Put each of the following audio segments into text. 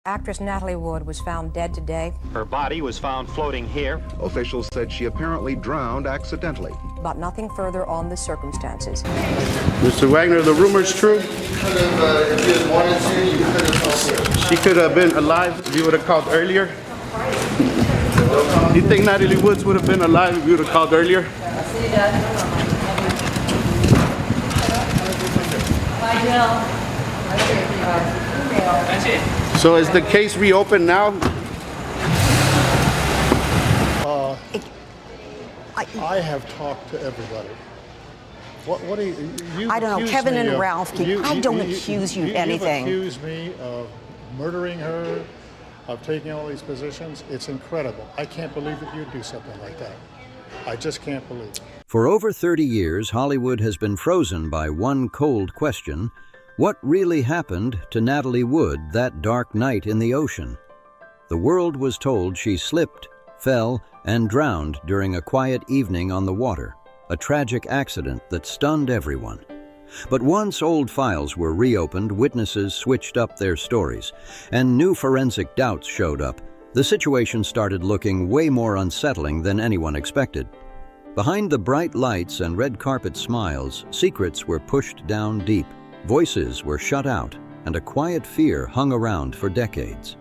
Actress Natalie Wood was found dead today. Her body was found floating here. Officials said she apparently drowned accidentally. But nothing further on the circumstances. Mr. Wagner, the rumor's true? If you had wanted to, you could have helped her. She could have been alive if you would have called earlier? You think Natalie Woods would have been alive if you would have called earlier? See you, Dad. Bye, Jill. That's it. So is the case reopened now? I have talked to everybody. What do you I don't know, accuse Kevin me and of- Ralph, I don't accuse you of anything. You accuse me of murdering her, of taking all these positions. It's incredible. I can't believe that you'd do something like that. I just can't believe it. For over 30 years, Hollywood has been frozen by one cold question: what really happened to Natalie Wood that dark night in the ocean? The world was told she slipped, fell, and drowned during a quiet evening on the water, a tragic accident that stunned everyone. But once old files were reopened, witnesses switched up their stories, and new forensic doubts showed up. The situation started looking way more unsettling than anyone expected. Behind the bright lights and red carpet smiles, secrets were pushed down deep. Voices were shut out, and a quiet fear hung around for decades.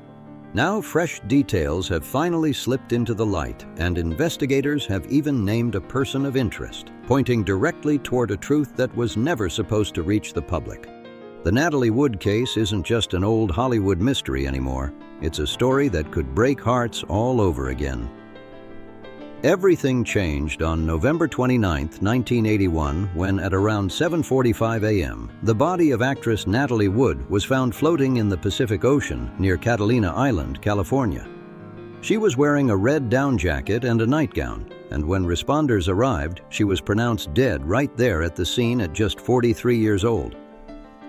Now fresh details have finally slipped into the light, and investigators have even named a person of interest, pointing directly toward a truth that was never supposed to reach the public. The Natalie Wood case isn't just an old Hollywood mystery anymore. It's a story that could break hearts all over again. Everything changed on November 29, 1981, when at around 7:45 a.m., the body of actress Natalie Wood was found floating in the Pacific Ocean near Catalina Island, California. She was wearing a red down jacket and a nightgown, and when responders arrived, she was pronounced dead right there at the scene at just 43 years old.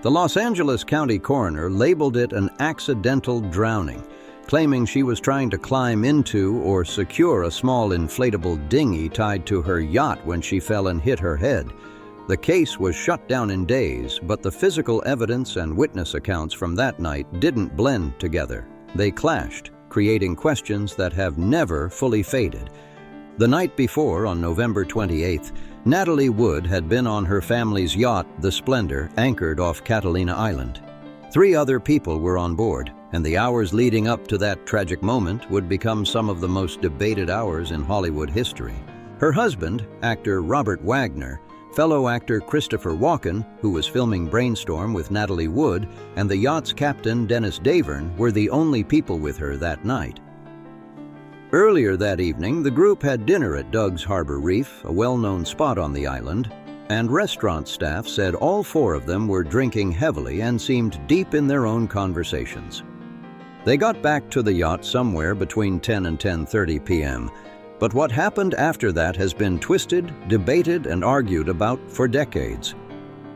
The Los Angeles County coroner labeled it an accidental drowning, claiming she was trying to climb into or secure a small inflatable dinghy tied to her yacht when she fell and hit her head. The case was shut down in days, but the physical evidence and witness accounts from that night didn't blend together. They clashed, creating questions that have never fully faded. The night before, on November 28th, Natalie Wood had been on her family's yacht, the Splendor, anchored off Catalina Island. 3 other people were on board, and the hours leading up to that tragic moment would become some of the most debated hours in Hollywood history. Her husband, actor Robert Wagner, fellow actor Christopher Walken, who was filming Brainstorm with Natalie Wood, and the yacht's captain, Dennis Davern, were the only people with her that night. Earlier that evening, the group had dinner at Doug's Harbor Reef, a well-known spot on the island, and restaurant staff said all 4 of them were drinking heavily and seemed deep in their own conversations. They got back to the yacht somewhere between 10 and 10:30 p.m., but what happened after that has been twisted, debated, and argued about for decades.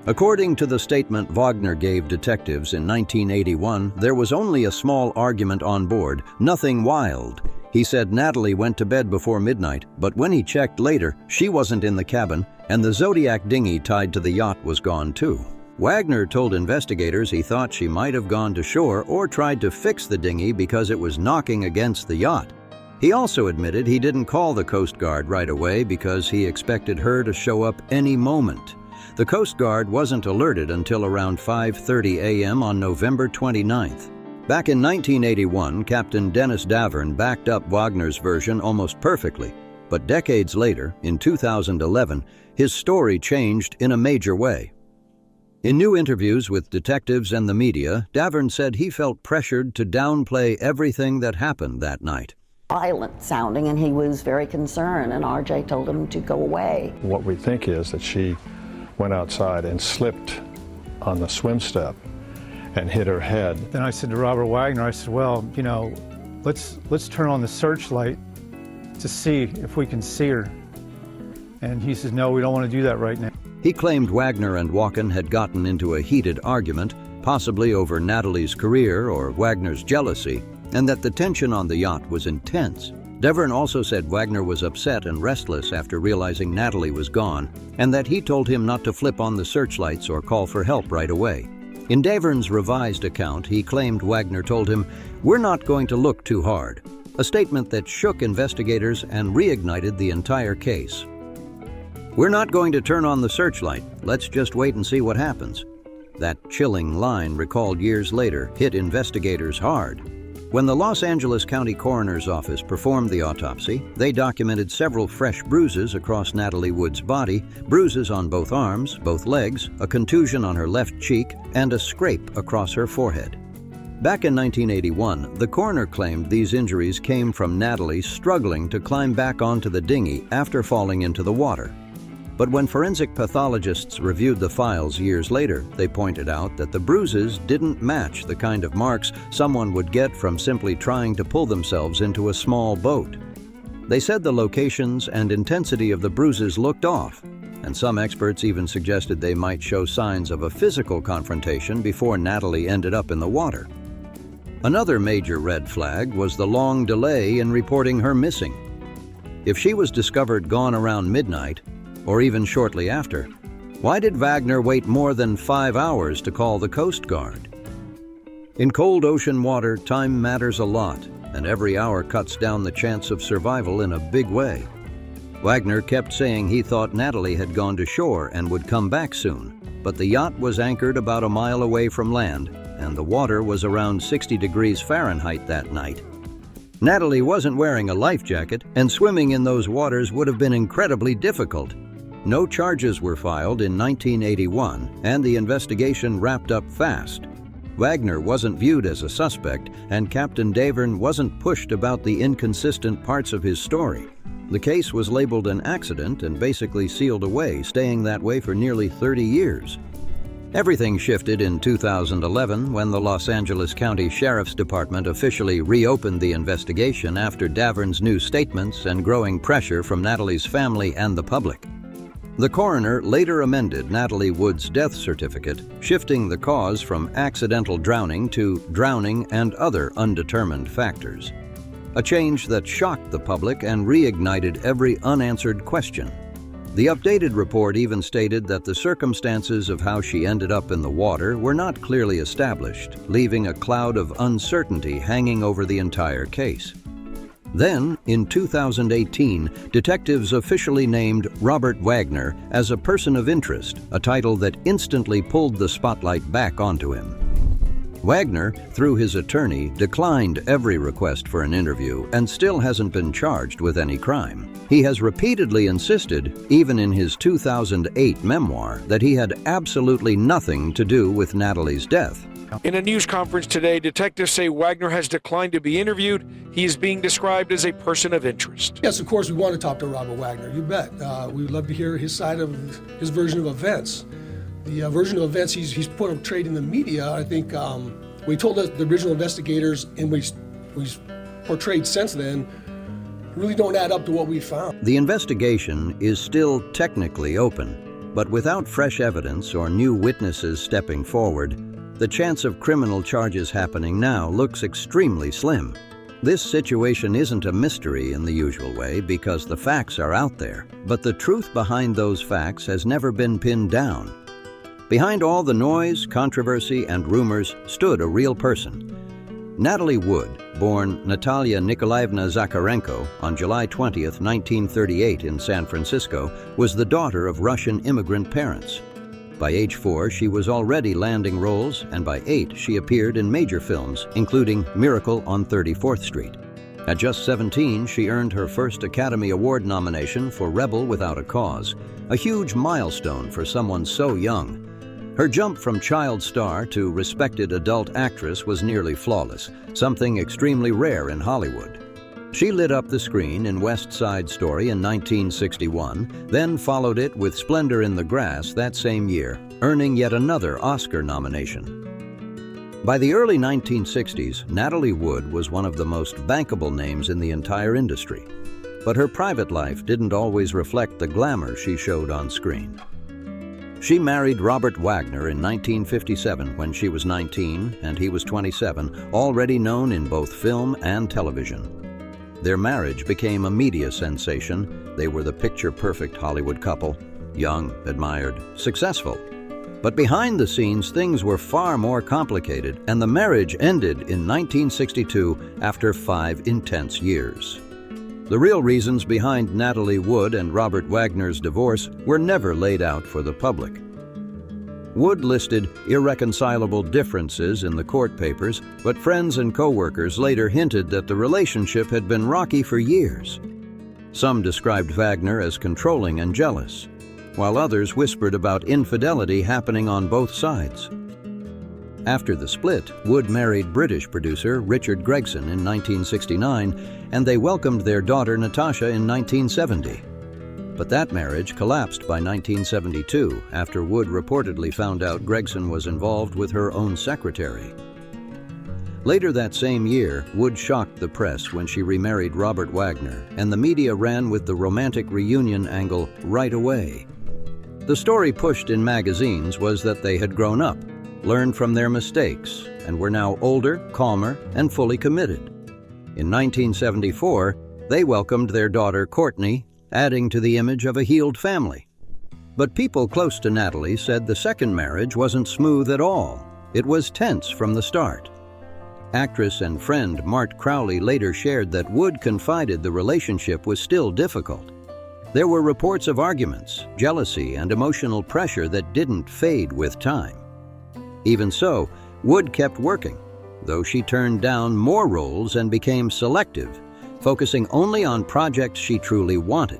According to the statement Wagner gave detectives in 1981, there was only a small argument on board, nothing wild. He said Natalie went to bed before midnight, but when he checked later, she wasn't in the cabin, and the Zodiac dinghy tied to the yacht was gone too. Wagner told investigators he thought she might have gone to shore or tried to fix the dinghy because it was knocking against the yacht. He also admitted he didn't call the Coast Guard right away because he expected her to show up any moment. The Coast Guard wasn't alerted until around 5:30 a.m. on November 29th. Back in 1981, Captain Dennis Davern backed up Wagner's version almost perfectly, but decades later, in 2011, his story changed in a major way. In new interviews with detectives and the media, Davern said he felt pressured to downplay everything that happened that night. Violent sounding, and he was very concerned, and RJ told him to go away. What we think is that she went outside and slipped on the swim step and hit her head. Then I said to Robert Wagner, I said, well, you know, let's turn on the searchlight to see if we can see her. And he says, no, we don't want to do that right now. He claimed Wagner and Walken had gotten into a heated argument, possibly over Natalie's career or Wagner's jealousy, and that the tension on the yacht was intense. Davern also said Wagner was upset and restless after realizing Natalie was gone, and that he told him not to flip on the searchlights or call for help right away. In Davern's revised account, he claimed Wagner told him, "We're not going to look too hard," a statement that shook investigators and reignited the entire case. "We're not going to turn on the searchlight. Let's just wait and see what happens." That chilling line, recalled years later, hit investigators hard. When the Los Angeles County Coroner's Office performed the autopsy, they documented several fresh bruises across Natalie Wood's body, bruises on both arms, both legs, a contusion on her left cheek, and a scrape across her forehead. Back in 1981, the coroner claimed these injuries came from Natalie struggling to climb back onto the dinghy after falling into the water. But when forensic pathologists reviewed the files years later, they pointed out that the bruises didn't match the kind of marks someone would get from simply trying to pull themselves into a small boat. They said the locations and intensity of the bruises looked off, and some experts even suggested they might show signs of a physical confrontation before Natalie ended up in the water. Another major red flag was the long delay in reporting her missing. If she was discovered gone around midnight, or even shortly after, why did Wagner wait more than 5 hours to call the Coast Guard? In cold ocean water, time matters a lot, and every hour cuts down the chance of survival in a big way. Wagner kept saying he thought Natalie had gone to shore and would come back soon, but the yacht was anchored about a mile away from land, and the water was around 60 degrees Fahrenheit that night. Natalie wasn't wearing a life jacket, and swimming in those waters would have been incredibly difficult. No charges were filed in 1981, and the investigation wrapped up fast. Wagner wasn't viewed as a suspect, and Captain Davern wasn't pushed about the inconsistent parts of his story. The case was labeled an accident and basically sealed away, staying that way for nearly 30 years. Everything shifted in 2011 when the Los Angeles County Sheriff's Department officially reopened the investigation after Davern's new statements and growing pressure from Natalie's family and the public. The coroner later amended Natalie Wood's death certificate, shifting the cause from accidental drowning to drowning and other undetermined factors. A change that shocked the public and reignited every unanswered question. The updated report even stated that the circumstances of how she ended up in the water were not clearly established, leaving a cloud of uncertainty hanging over the entire case. Then, in 2018, detectives officially named Robert Wagner as a person of interest, a title that instantly pulled the spotlight back onto him. Wagner, through his attorney, declined every request for an interview and still hasn't been charged with any crime. He has repeatedly insisted, even in his 2008 memoir, that he had absolutely nothing to do with Natalie's death. In a news conference today, detectives say Wagner has declined to be interviewed. He is being described as a person of interest. Yes, of course, we want to talk to Robert Wagner, you bet. We would love to hear his side of his version of events. The version of events he's portrayed in the media, I think, we told us the original investigators and we portrayed since then really don't add up to what we found. The investigation is still technically open, but without fresh evidence or new witnesses stepping forward, the chance of criminal charges happening now looks extremely slim. This situation isn't a mystery in the usual way because the facts are out there, but the truth behind those facts has never been pinned down. Behind all the noise, controversy, and rumors stood a real person. Natalie Wood, born Natalia Nikolaevna Zakharenko on July 20, 1938 in San Francisco, was the daughter of Russian immigrant parents. By age 4, she was already landing roles, and by 8, she appeared in major films, including Miracle on 34th Street. At just 17, she earned her first Academy Award nomination for Rebel Without a Cause, a huge milestone for someone so young. Her jump from child star to respected adult actress was nearly flawless, something extremely rare in Hollywood. She lit up the screen in West Side Story in 1961, then followed it with Splendor in the Grass that same year, earning yet another Oscar nomination. By the early 1960s, Natalie Wood was one of the most bankable names in the entire industry. But her private life didn't always reflect the glamour she showed on screen. She married Robert Wagner in 1957 when she was 19 and he was 27, already known in both film and television. Their marriage became a media sensation. They were the picture-perfect Hollywood couple, young, admired, successful. But behind the scenes, things were far more complicated, and the marriage ended in 1962 after 5 intense years. The real reasons behind Natalie Wood and Robert Wagner's divorce were never laid out for the public. Wood listed irreconcilable differences in the court papers, but friends and co-workers later hinted that the relationship had been rocky for years. Some described Wagner as controlling and jealous, while others whispered about infidelity happening on both sides. After the split, Wood married British producer Richard Gregson in 1969, and they welcomed their daughter Natasha in 1970. But that marriage collapsed by 1972 after Wood reportedly found out Gregson was involved with her own secretary. Later that same year, Wood shocked the press when she remarried Robert Wagner, and the media ran with the romantic reunion angle right away. The story pushed in magazines was that they had grown up, learned from their mistakes, and were now older, calmer, and fully committed. In 1974, they welcomed their daughter Courtney, adding to the image of a healed family. But people close to Natalie said the second marriage wasn't smooth at all. It was tense from the start. Actress and friend Mart Crowley later shared that Wood confided the relationship was still difficult. There were reports of arguments, jealousy, and emotional pressure that didn't fade with time. Even so, Wood kept working, though she turned down more roles and became selective, focusing only on projects she truly wanted.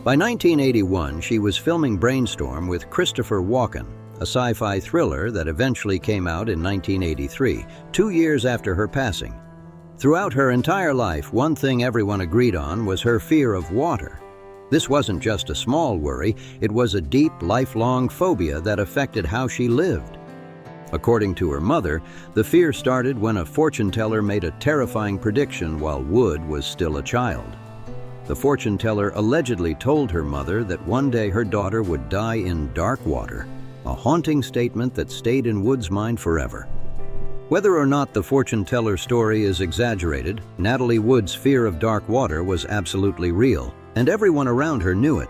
By 1981, she was filming Brainstorm with Christopher Walken, a sci-fi thriller that eventually came out in 1983, 2 years after her passing. Throughout her entire life, one thing everyone agreed on was her fear of water. This wasn't just a small worry, it was a deep, lifelong phobia that affected how she lived. According to her mother, the fear started when a fortune teller made a terrifying prediction while Wood was still a child. The fortune teller allegedly told her mother that one day her daughter would die in dark water, a haunting statement that stayed in Wood's mind forever. Whether or not the fortune teller's story is exaggerated, Natalie Wood's fear of dark water was absolutely real, and everyone around her knew it.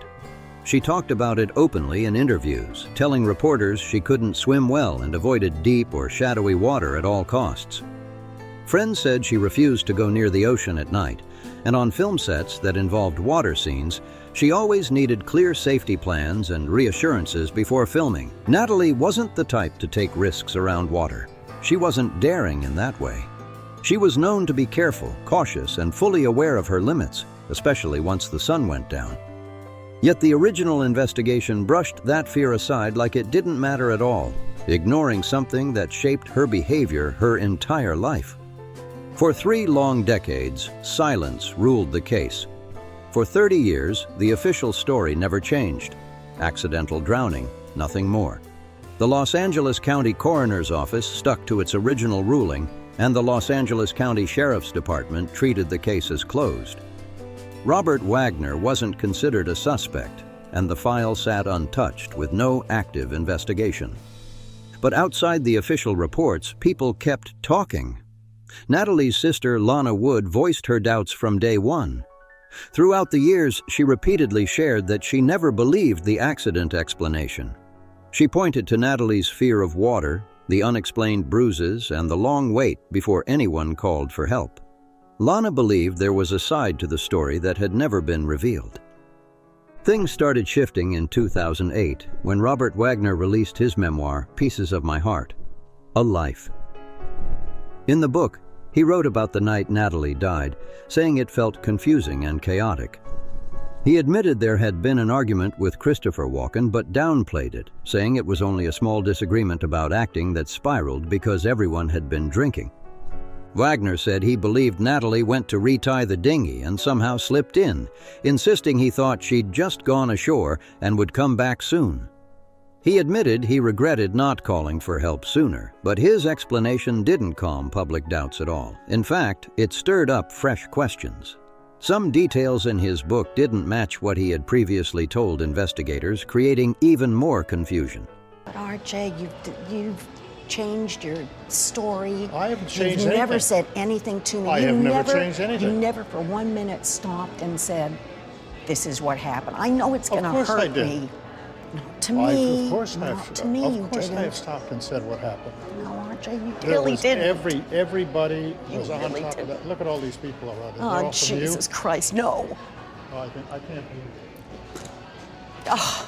She talked about it openly in interviews, telling reporters she couldn't swim well and avoided deep or shadowy water at all costs. Friends said she refused to go near the ocean at night, and on film sets that involved water scenes, she always needed clear safety plans and reassurances before filming. Natalie wasn't the type to take risks around water. She wasn't daring in that way. She was known to be careful, cautious, and fully aware of her limits, especially once the sun went down. Yet the original investigation brushed that fear aside like it didn't matter at all, ignoring something that shaped her behavior her entire life. For 3 long decades, silence ruled the case. For 30 years, the official story never changed. Accidental drowning, nothing more. The Los Angeles County Coroner's Office stuck to its original ruling, and the Los Angeles County Sheriff's Department treated the case as closed. Robert Wagner wasn't considered a suspect, and the file sat untouched with no active investigation. But outside the official reports, people kept talking. Natalie's sister, Lana Wood, voiced her doubts from day one. Throughout the years, she repeatedly shared that she never believed the accident explanation. She pointed to Natalie's fear of water, the unexplained bruises, and the long wait before anyone called for help. Lana believed there was a side to the story that had never been revealed. Things started shifting in 2008 when Robert Wagner released his memoir, Pieces of My Heart, A Life. In the book, he wrote about the night Natalie died, saying it felt confusing and chaotic. He admitted there had been an argument with Christopher Walken, but downplayed it, saying it was only a small disagreement about acting that spiraled because everyone had been drinking. Wagner said he believed Natalie went to retie the dinghy and somehow slipped in, insisting he thought she'd just gone ashore and would come back soon. He admitted he regretted not calling for help sooner, but his explanation didn't calm public doubts at all. In fact, it stirred up fresh questions. Some details in his book didn't match what he had previously told investigators, creating even more confusion. But RJ, you've changed your story. I haven't changed You've anything. never said anything to me. I have never changed anything. You never for 1 minute stopped and said, this is what happened. I know it's going to Of course I hurt did. me. To me, of course not I've, to me, you of course didn't. I've stopped and said what happened. No, RJ, you There really was didn't. everybody was on really top of didn't. that. Look at all these people around there. They're Oh, all from you. Jesus Christ, no. Oh, I can't believe it. Ugh.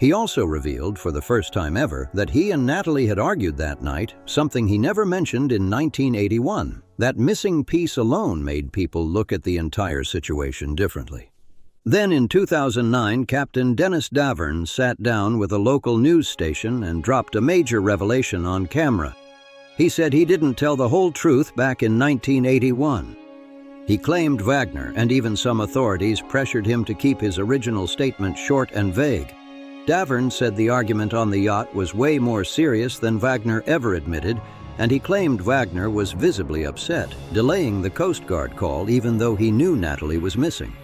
He also revealed for the first time ever that he and Natalie had argued that night, something he never mentioned in 1981. That missing piece alone made people look at the entire situation differently. Then in 2009, Captain Dennis Davern sat down with a local news station and dropped a major revelation on camera. He said he didn't tell the whole truth back in 1981. He claimed Wagner and even some authorities pressured him to keep his original statement short and vague. Davern said the argument on the yacht was way more serious than Wagner ever admitted, and he claimed Wagner was visibly upset, delaying the Coast Guard call even though he knew Natalie was missing.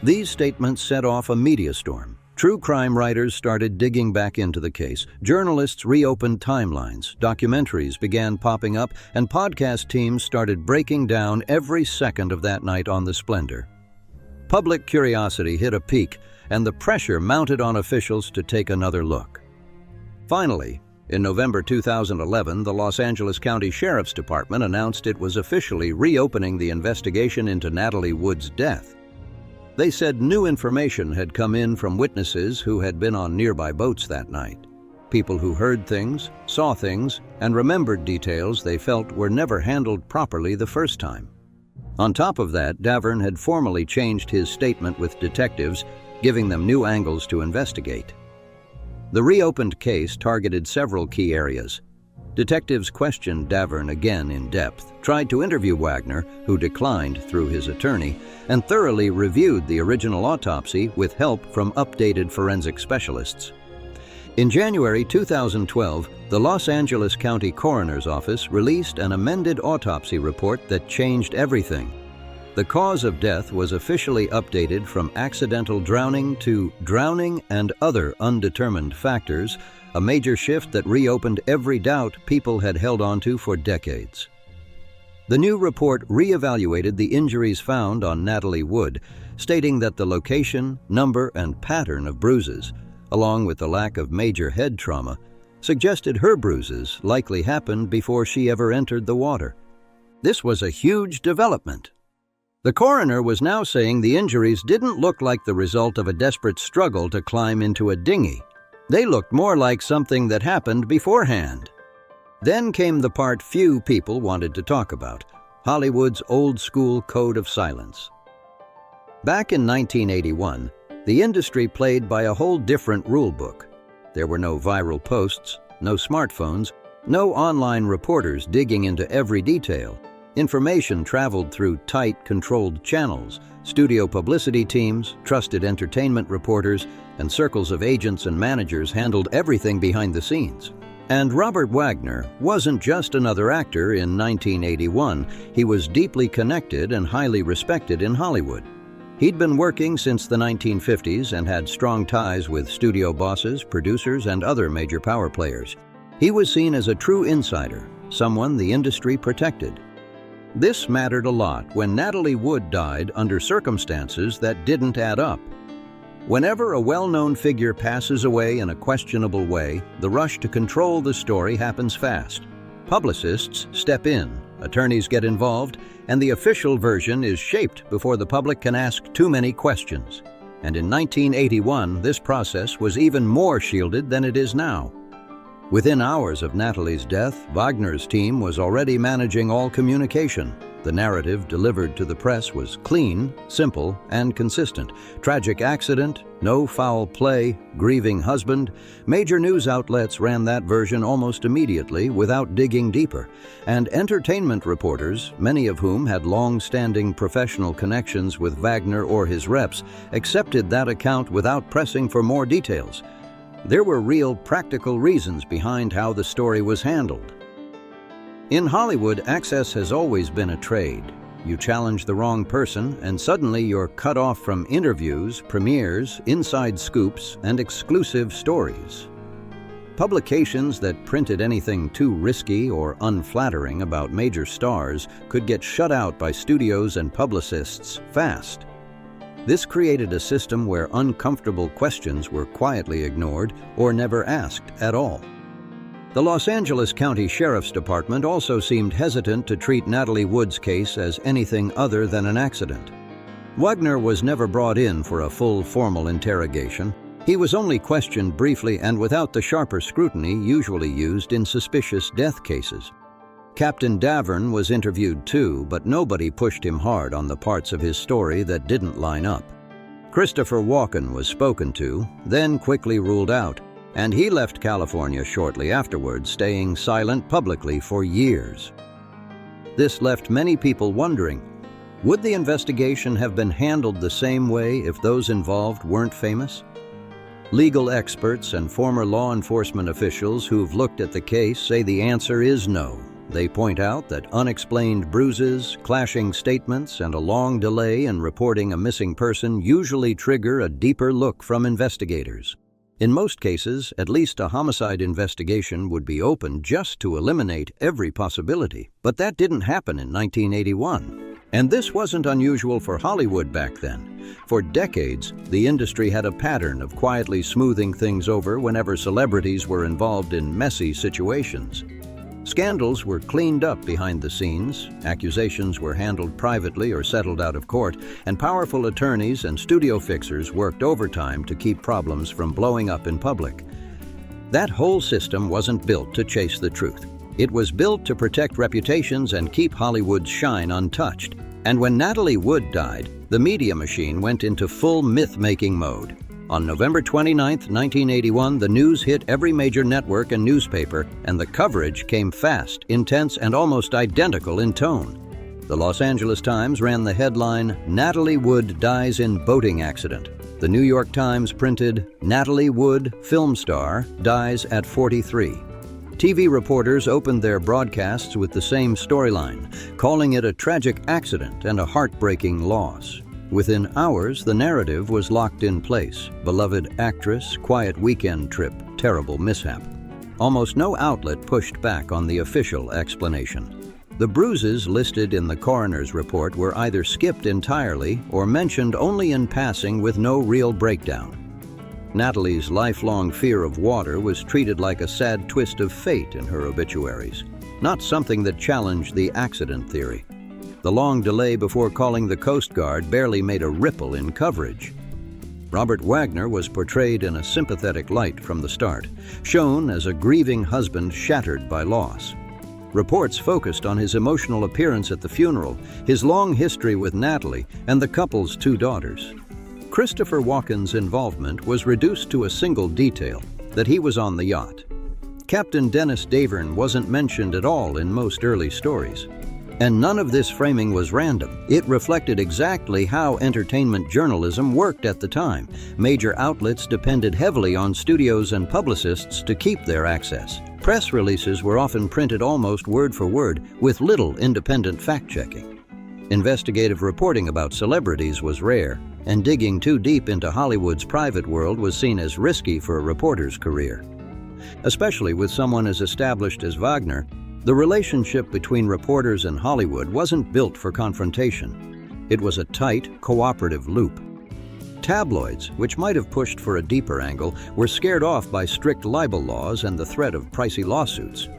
These statements set off a media storm. True crime writers started digging back into the case. Journalists reopened timelines, documentaries began popping up, and podcast teams started breaking down every second of that night on the Splendor. Public curiosity hit a peak, and the pressure mounted on officials to take another look. Finally, in November 2011, the Los Angeles County Sheriff's Department announced it was officially reopening the investigation into Natalie Wood's death. They said new information had come in from witnesses who had been on nearby boats that night. People who heard things, saw things, and remembered details they felt were never handled properly the first time. On top of that, Davern had formally changed his statement with detectives, giving them new angles to investigate. The reopened case targeted several key areas. Detectives questioned Davern again in depth, tried to interview Wagner, who declined through his attorney, and thoroughly reviewed the original autopsy with help from updated forensic specialists. In January 2012, the Los Angeles County Coroner's Office released an amended autopsy report that changed everything. The cause of death was officially updated from accidental drowning to drowning and other undetermined factors, a major shift that reopened every doubt people had held onto for decades. The new report reevaluated the injuries found on Natalie Wood, stating that the location, number, and pattern of bruises, along with the lack of major head trauma, suggested her bruises likely happened before she ever entered the water. This was a huge development. The coroner was now saying the injuries didn't look like the result of a desperate struggle to climb into a dinghy. They looked more like something that happened beforehand. Then came the part few people wanted to talk about, Hollywood's old-school code of silence. Back in 1981, the industry played by a whole different rule book. There were no viral posts, no smartphones, no online reporters digging into every detail. Information traveled through tight, controlled channels. Studio publicity teams, trusted entertainment reporters, and circles of agents and managers handled everything behind the scenes. And Robert Wagner wasn't just another actor in 1981. He was deeply connected and highly respected in Hollywood. He'd been working since the 1950s and had strong ties with studio bosses, producers, and other major power players. He was seen as a true insider, someone the industry protected. This mattered a lot when Natalie Wood died under circumstances that didn't add up. Whenever a well-known figure passes away in a questionable way, the rush to control the story happens fast. Publicists step in, attorneys get involved, and the official version is shaped before the public can ask too many questions. And in 1981, this process was even more shielded than it is now. Within hours of Natalie's death, Wagner's team was already managing all communication. The narrative delivered to the press was clean, simple, and consistent. Tragic accident, no foul play, grieving husband. Major news outlets ran that version almost immediately without digging deeper. And entertainment reporters, many of whom had long-standing professional connections with Wagner or his reps, accepted that account without pressing for more details. There were real practical reasons behind how the story was handled. In Hollywood, access has always been a trade. You challenge the wrong person, and suddenly you're cut off from interviews, premieres, inside scoops, and exclusive stories. Publications that printed anything too risky or unflattering about major stars could get shut out by studios and publicists fast. This created a system where uncomfortable questions were quietly ignored or never asked at all. The Los Angeles County Sheriff's Department also seemed hesitant to treat Natalie Wood's case as anything other than an accident. Wagner was never brought in for a full formal interrogation. He was only questioned briefly and without the sharper scrutiny usually used in suspicious death cases. Captain Davern was interviewed too, but nobody pushed him hard on the parts of his story that didn't line up. Christopher Walken was spoken to, then quickly ruled out, and he left California shortly afterwards, staying silent publicly for years. This left many people wondering, would the investigation have been handled the same way if those involved weren't famous? Legal experts and former law enforcement officials who've looked at the case say the answer is no. They point out that unexplained bruises, clashing statements, and a long delay in reporting a missing person usually trigger a deeper look from investigators. In most cases, at least a homicide investigation would be opened just to eliminate every possibility. But that didn't happen in 1981. And this wasn't unusual for Hollywood back then. For decades, the industry had a pattern of quietly smoothing things over whenever celebrities were involved in messy situations. Scandals were cleaned up behind the scenes, accusations were handled privately or settled out of court, and powerful attorneys and studio fixers worked overtime to keep problems from blowing up in public. That whole system wasn't built to chase the truth. It was built to protect reputations and keep Hollywood's shine untouched. And when Natalie Wood died, the media machine went into full myth-making mode. On November 29, 1981, the news hit every major network and newspaper, and the coverage came fast, intense, and almost identical in tone. The Los Angeles Times ran the headline, "Natalie Wood dies in boating accident." The New York Times printed, "Natalie Wood, film star, dies at 43." TV reporters opened their broadcasts with the same storyline, calling it a tragic accident and a heartbreaking loss. Within hours, the narrative was locked in place. Beloved actress, quiet weekend trip, terrible mishap. Almost no outlet pushed back on the official explanation. The bruises listed in the coroner's report were either skipped entirely or mentioned only in passing with no real breakdown. Natalie's lifelong fear of water was treated like a sad twist of fate in her obituaries, not something that challenged the accident theory. The long delay before calling the Coast Guard barely made a ripple in coverage. Robert Wagner was portrayed in a sympathetic light from the start, shown as a grieving husband shattered by loss. Reports focused on his emotional appearance at the funeral, his long history with Natalie, and the couple's 2 daughters. Christopher Walken's involvement was reduced to a single detail, that he was on the yacht. Captain Dennis Davern wasn't mentioned at all in most early stories. And none of this framing was random. It reflected exactly how entertainment journalism worked at the time. Major outlets depended heavily on studios and publicists to keep their access. Press releases were often printed almost word for word, with little independent fact-checking. Investigative reporting about celebrities was rare, and digging too deep into Hollywood's private world was seen as risky for a reporter's career. Especially with someone as established as Wagner, the relationship between reporters and Hollywood wasn't built for confrontation. It was a tight, cooperative loop. Tabloids, which might have pushed for a deeper angle, were scared off by strict libel laws and the threat of pricey lawsuits.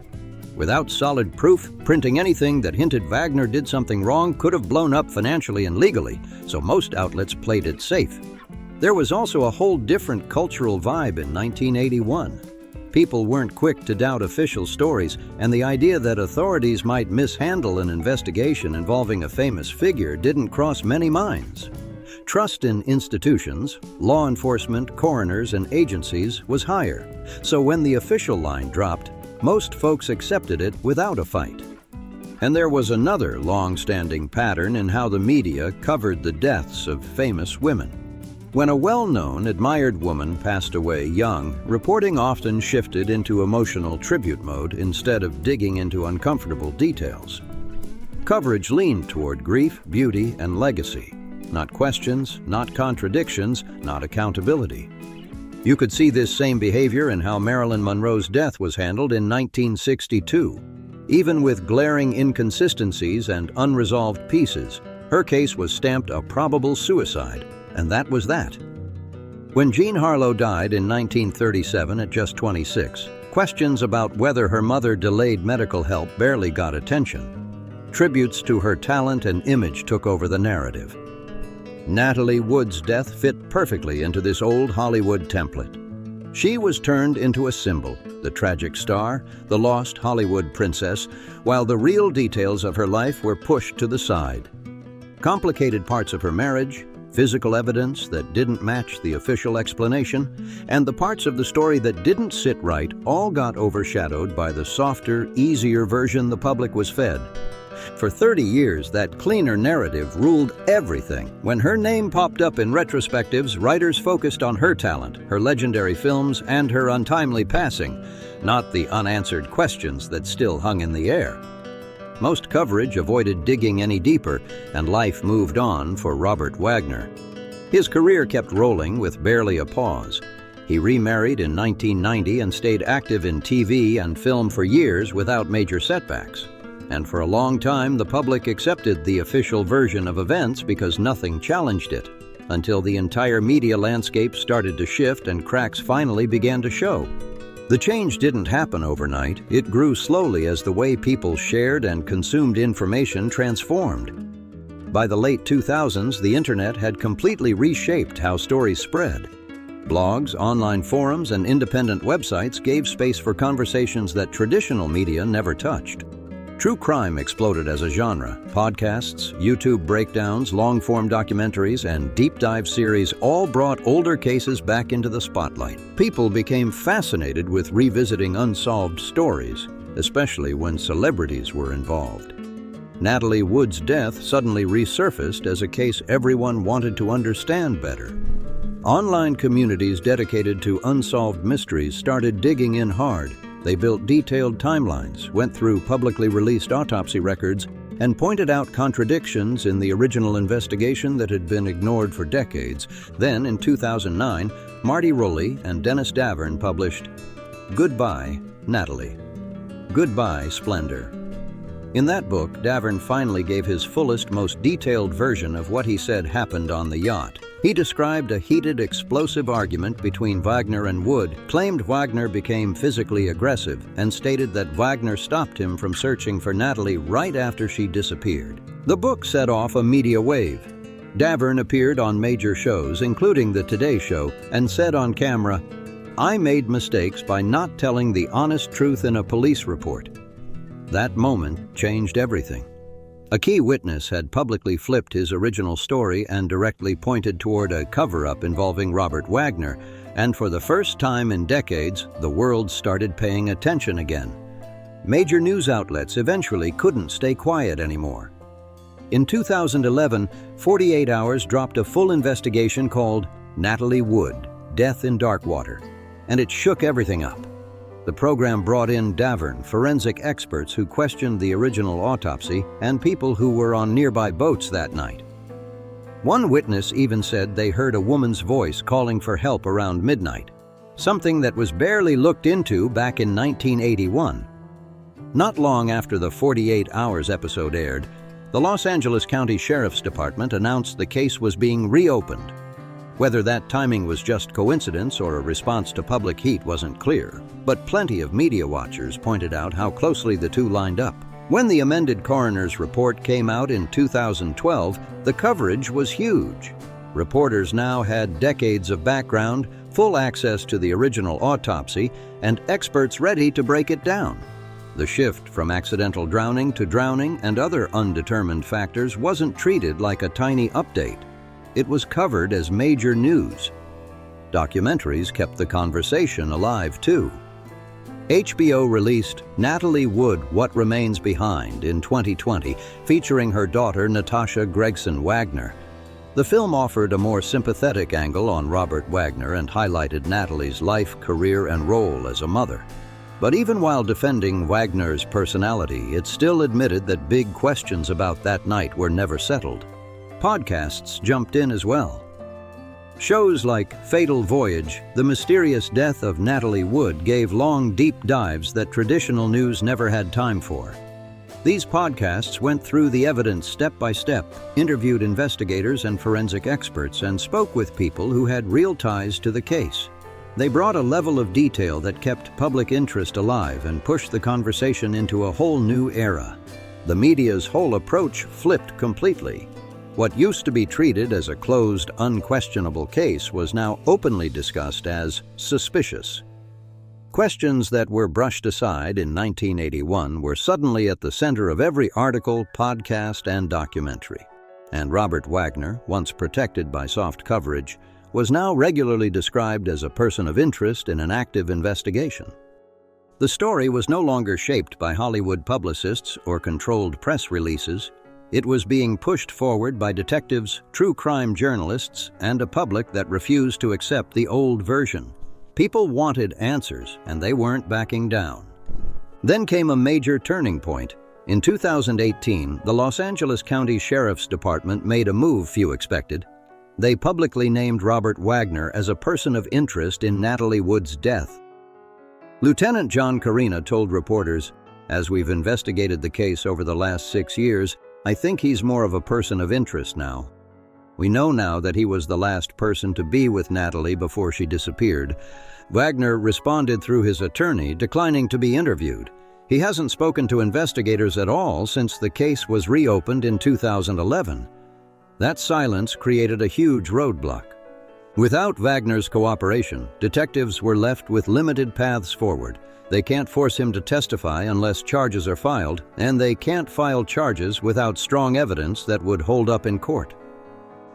Without solid proof, printing anything that hinted Wagner did something wrong could have blown up financially and legally, so most outlets played it safe. There was also a whole different cultural vibe in 1981. People weren't quick to doubt official stories, and the idea that authorities might mishandle an investigation involving a famous figure didn't cross many minds. Trust in institutions, law enforcement, coroners, and agencies was higher, so when the official line dropped, most folks accepted it without a fight. And there was another long-standing pattern in how the media covered the deaths of famous women. When a well-known, admired woman passed away young, reporting often shifted into emotional tribute mode instead of digging into uncomfortable details. Coverage leaned toward grief, beauty, and legacy. Not questions, not contradictions, not accountability. You could see this same behavior in how Marilyn Monroe's death was handled in 1962. Even with glaring inconsistencies and unresolved pieces, her case was stamped a probable suicide, and that was that. When Jean Harlow died in 1937 at just 26, questions about whether her mother delayed medical help barely got attention. Tributes to her talent and image took over the narrative. Natalie Wood's death fit perfectly into this old Hollywood template. She was turned into a symbol, the tragic star, the lost Hollywood princess, while the real details of her life were pushed to the side. Complicated parts of her marriage, physical evidence that didn't match the official explanation, and the parts of the story that didn't sit right all got overshadowed by the softer, easier version the public was fed. For 30 years, that cleaner narrative ruled everything. When her name popped up in retrospectives, writers focused on her talent, her legendary films, and her untimely passing, not the unanswered questions that still hung in the air. Most coverage avoided digging any deeper, and life moved on for Robert Wagner. His career kept rolling with barely a pause. He remarried in 1990 and stayed active in TV and film for years without major setbacks. And for a long time, the public accepted the official version of events because nothing challenged it, until the entire media landscape started to shift and cracks finally began to show. The change didn't happen overnight. It grew slowly as the way people shared and consumed information transformed. By the late 2000s, the internet had completely reshaped how stories spread. Blogs, online forums, and independent websites gave space for conversations that traditional media never touched. True crime exploded as a genre. Podcasts, YouTube breakdowns, long-form documentaries, and deep dive series all brought older cases back into the spotlight. People became fascinated with revisiting unsolved stories, especially when celebrities were involved. Natalie Wood's death suddenly resurfaced as a case everyone wanted to understand better. Online communities dedicated to unsolved mysteries started digging in hard. They built detailed timelines, went through publicly released autopsy records, and pointed out contradictions in the original investigation that had been ignored for decades. Then, in 2009, Marty Rowley and Dennis Davern published Goodbye, Natalie. Goodbye, Splendor. In that book, Davern finally gave his fullest, most detailed version of what he said happened on the yacht. He described a heated, explosive argument between Wagner and Wood, claimed Wagner became physically aggressive, and stated that Wagner stopped him from searching for Natalie right after she disappeared. The book set off a media wave. Davern appeared on major shows, including The Today Show, and said on camera, "I made mistakes by not telling the honest truth in a police report." That moment changed everything. A key witness had publicly flipped his original story and directly pointed toward a cover-up involving Robert Wagner, and for the first time in decades, the world started paying attention again. Major news outlets eventually couldn't stay quiet anymore. In 2011, 48 Hours dropped a full investigation called Natalie Wood, Death in Darkwater, and it shook everything up. The program brought in Davern, forensic experts who questioned the original autopsy, and people who were on nearby boats that night. One witness even said they heard a woman's voice calling for help around midnight, something that was barely looked into back in 1981. Not long after the 48 Hours episode aired, the Los Angeles County Sheriff's Department announced the case was being reopened. Whether that timing was just coincidence or a response to public heat wasn't clear, but plenty of media watchers pointed out how closely the two lined up. When the amended coroner's report came out in 2012, the coverage was huge. Reporters now had decades of background, full access to the original autopsy, and experts ready to break it down. The shift from accidental drowning to drowning and other undetermined factors wasn't treated like a tiny update. It was covered as major news. Documentaries kept the conversation alive, too. HBO released Natalie Wood, What Remains Behind in 2020, featuring her daughter Natasha Gregson Wagner. The film offered a more sympathetic angle on Robert Wagner and highlighted Natalie's life, career, and role as a mother. But even while defending Wagner's personality, it still admitted that big questions about that night were never settled. Podcasts jumped in as well. Shows like Fatal Voyage, The Mysterious Death of Natalie Wood gave long, deep dives that traditional news never had time for. These podcasts went through the evidence step by step, interviewed investigators and forensic experts, and spoke with people who had real ties to the case. They brought a level of detail that kept public interest alive and pushed the conversation into a whole new era. The media's whole approach flipped completely. What used to be treated as a closed, unquestionable case was now openly discussed as suspicious. Questions that were brushed aside in 1981 were suddenly at the center of every article, podcast, and documentary. And Robert Wagner, once protected by soft coverage, was now regularly described as a person of interest in an active investigation. The story was no longer shaped by Hollywood publicists or controlled press releases. It was being pushed forward by detectives, true crime journalists, and a public that refused to accept the old version. People wanted answers, and they weren't backing down. Then came a major turning point. In 2018, the Los Angeles County Sheriff's Department made a move few expected. They publicly named Robert Wagner as a person of interest in Natalie Wood's death. Lieutenant John Carina told reporters, "As we've investigated the case over the last 6 years, I think he's more of a person of interest now. We know now that he was the last person to be with Natalie before she disappeared." Wagner responded through his attorney, declining to be interviewed. He hasn't spoken to investigators at all since the case was reopened in 2011. That silence created a huge roadblock. Without Wagner's cooperation, detectives were left with limited paths forward. They can't force him to testify unless charges are filed, and they can't file charges without strong evidence that would hold up in court.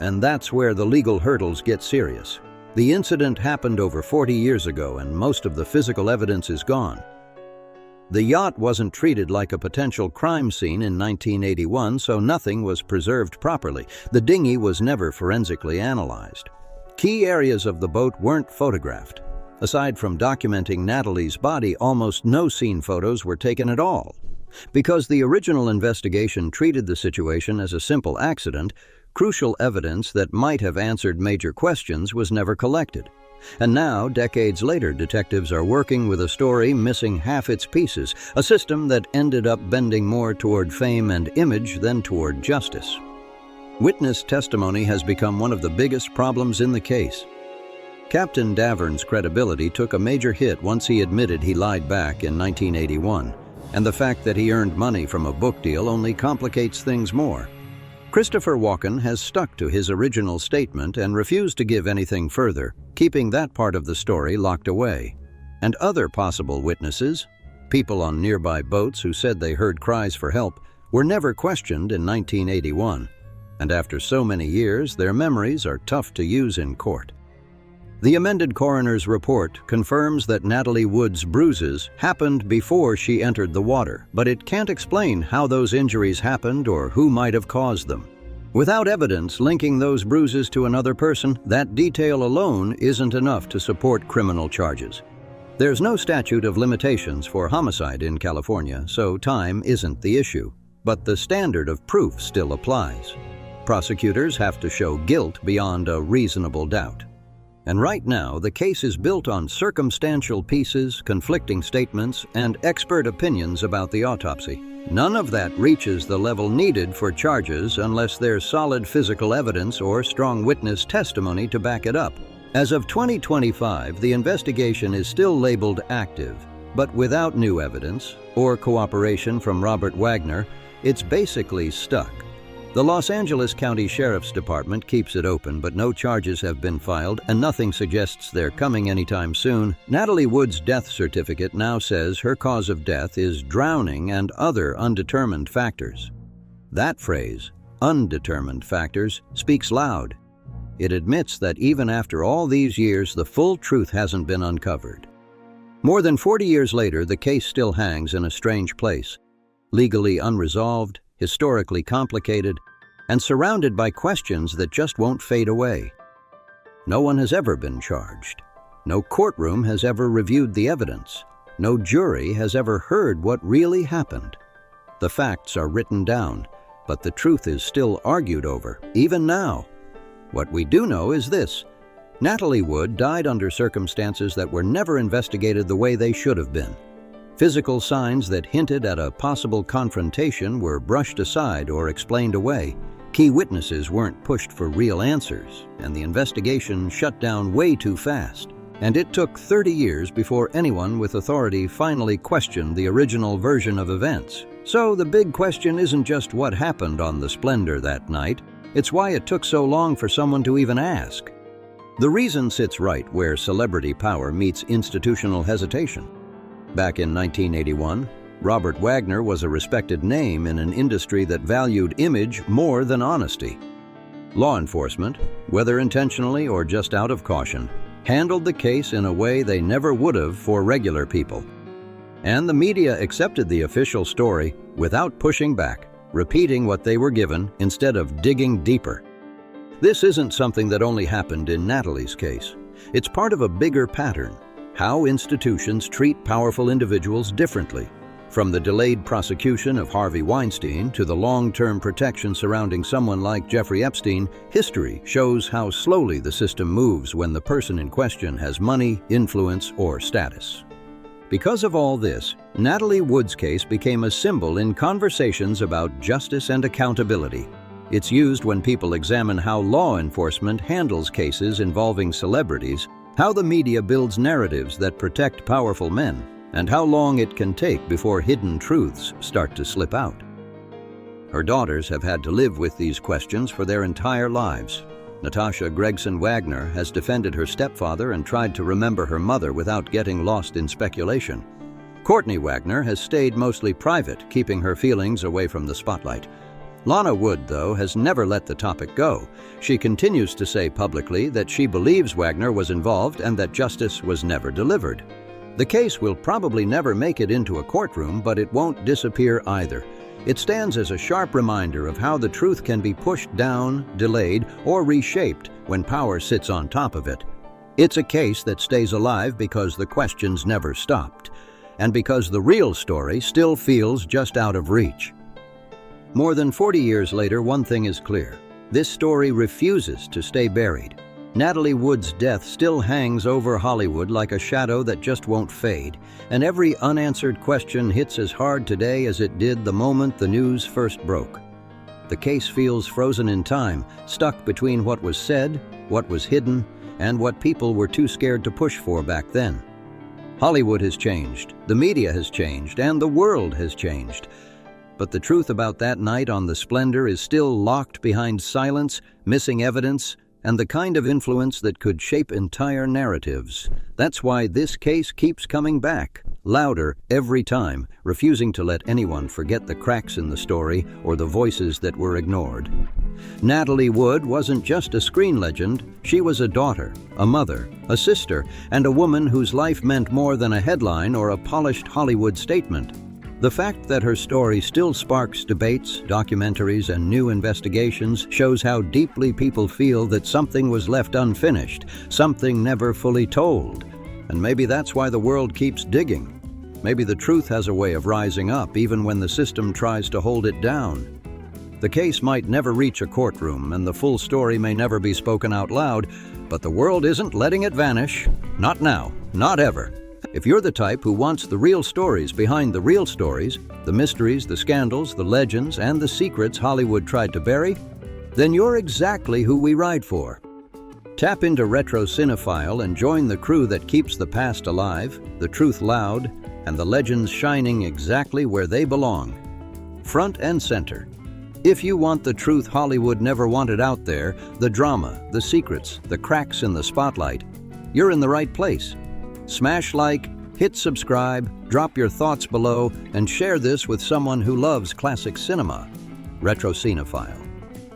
And that's where the legal hurdles get serious. The incident happened over 40 years ago, and most of the physical evidence is gone. The yacht wasn't treated like a potential crime scene in 1981, so nothing was preserved properly. The dinghy was never forensically analyzed. Key areas of the boat weren't photographed. Aside from documenting Natalie's body, almost no scene photos were taken at all. Because the original investigation treated the situation as a simple accident, crucial evidence that might have answered major questions was never collected. And now, decades later, detectives are working with a story missing half its pieces, a system that ended up bending more toward fame and image than toward justice. Witness testimony has become one of the biggest problems in the case. Captain Davern's credibility took a major hit once he admitted he lied back in 1981, and the fact that he earned money from a book deal only complicates things more. Christopher Walken has stuck to his original statement and refused to give anything further, keeping that part of the story locked away. And other possible witnesses, people on nearby boats who said they heard cries for help, were never questioned in 1981. And after so many years, their memories are tough to use in court. The amended coroner's report confirms that Natalie Wood's bruises happened before she entered the water, but it can't explain how those injuries happened or who might have caused them. Without evidence linking those bruises to another person, that detail alone isn't enough to support criminal charges. There's no statute of limitations for homicide in California, so time isn't the issue. But the standard of proof still applies. Prosecutors have to show guilt beyond a reasonable doubt. And right now, the case is built on circumstantial pieces, conflicting statements, and expert opinions about the autopsy. None of that reaches the level needed for charges unless there's solid physical evidence or strong witness testimony to back it up. As of 2025, the investigation is still labeled active, but without new evidence or cooperation from Robert Wagner, it's basically stuck. The Los Angeles County Sheriff's Department keeps it open, but no charges have been filed, and nothing suggests they're coming anytime soon. Natalie Wood's death certificate now says her cause of death is drowning and other undetermined factors. That phrase, undetermined factors, speaks loud. It admits that even after all these years, the full truth hasn't been uncovered. More than 40 years later, the case still hangs in a strange place, legally unresolved, historically complicated, and surrounded by questions that just won't fade away. No one has ever been charged. No courtroom has ever reviewed the evidence. No jury has ever heard what really happened. The facts are written down, but the truth is still argued over, even now. What we do know is this: Natalie Wood died under circumstances that were never investigated the way they should have been. Physical signs that hinted at a possible confrontation were brushed aside or explained away. Key witnesses weren't pushed for real answers, and the investigation shut down way too fast. And it took 30 years before anyone with authority finally questioned the original version of events. So the big question isn't just what happened on the Splendor that night, it's why it took so long for someone to even ask. The reason sits right where celebrity power meets institutional hesitation. Back in 1981, Robert Wagner was a respected name in an industry that valued image more than honesty. Law enforcement, whether intentionally or just out of caution, handled the case in a way they never would have for regular people. And the media accepted the official story without pushing back, repeating what they were given instead of digging deeper. This isn't something that only happened in Natalie's case. It's part of a bigger pattern, how institutions treat powerful individuals differently. From the delayed prosecution of Harvey Weinstein to the long-term protection surrounding someone like Jeffrey Epstein, history shows how slowly the system moves when the person in question has money, influence, or status. Because of all this, Natalie Wood's case became a symbol in conversations about justice and accountability. It's used when people examine how law enforcement handles cases involving celebrities, how the media builds narratives that protect powerful men, and how long it can take before hidden truths start to slip out. Her daughters have had to live with these questions for their entire lives. Natasha Gregson Wagner has defended her stepfather and tried to remember her mother without getting lost in speculation. Courtney Wagner has stayed mostly private, keeping her feelings away from the spotlight. Lana Wood, though, has never let the topic go. She continues to say publicly that she believes Wagner was involved and that justice was never delivered. The case will probably never make it into a courtroom, but it won't disappear either. It stands as a sharp reminder of how the truth can be pushed down, delayed, or reshaped when power sits on top of it. It's a case that stays alive because the questions never stopped, and because the real story still feels just out of reach. More than 40 years later, one thing is clear. This story refuses to stay buried. Natalie Wood's death still hangs over Hollywood like a shadow that just won't fade, and every unanswered question hits as hard today as it did the moment the news first broke. The case feels frozen in time, stuck between what was said, what was hidden, and what people were too scared to push for back then. Hollywood has changed, the media has changed, and the world has changed. But the truth about that night on the Splendor is still locked behind silence, missing evidence, and the kind of influence that could shape entire narratives. That's why this case keeps coming back, louder every time, refusing to let anyone forget the cracks in the story or the voices that were ignored. Natalie Wood wasn't just a screen legend, she was a daughter, a mother, a sister, and a woman whose life meant more than a headline or a polished Hollywood statement. The fact that her story still sparks debates, documentaries, and new investigations shows how deeply people feel that something was left unfinished, something never fully told. And maybe that's why the world keeps digging. Maybe the truth has a way of rising up even when the system tries to hold it down. The case might never reach a courtroom, and the full story may never be spoken out loud, but the world isn't letting it vanish. Not now, not ever. If you're the type who wants the real stories behind the real stories, the mysteries, the scandals, the legends, and the secrets Hollywood tried to bury, then you're exactly who we ride for. Tap into Retro Cinephile and join the crew that keeps the past alive, the truth loud, and the legends shining exactly where they belong. Front and center. If you want the truth Hollywood never wanted out there, the drama, the secrets, the cracks in the spotlight, you're in the right place. Smash like, hit subscribe, drop your thoughts below, and share this with someone who loves classic cinema. Retro Cinephile,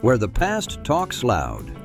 where the past talks loud.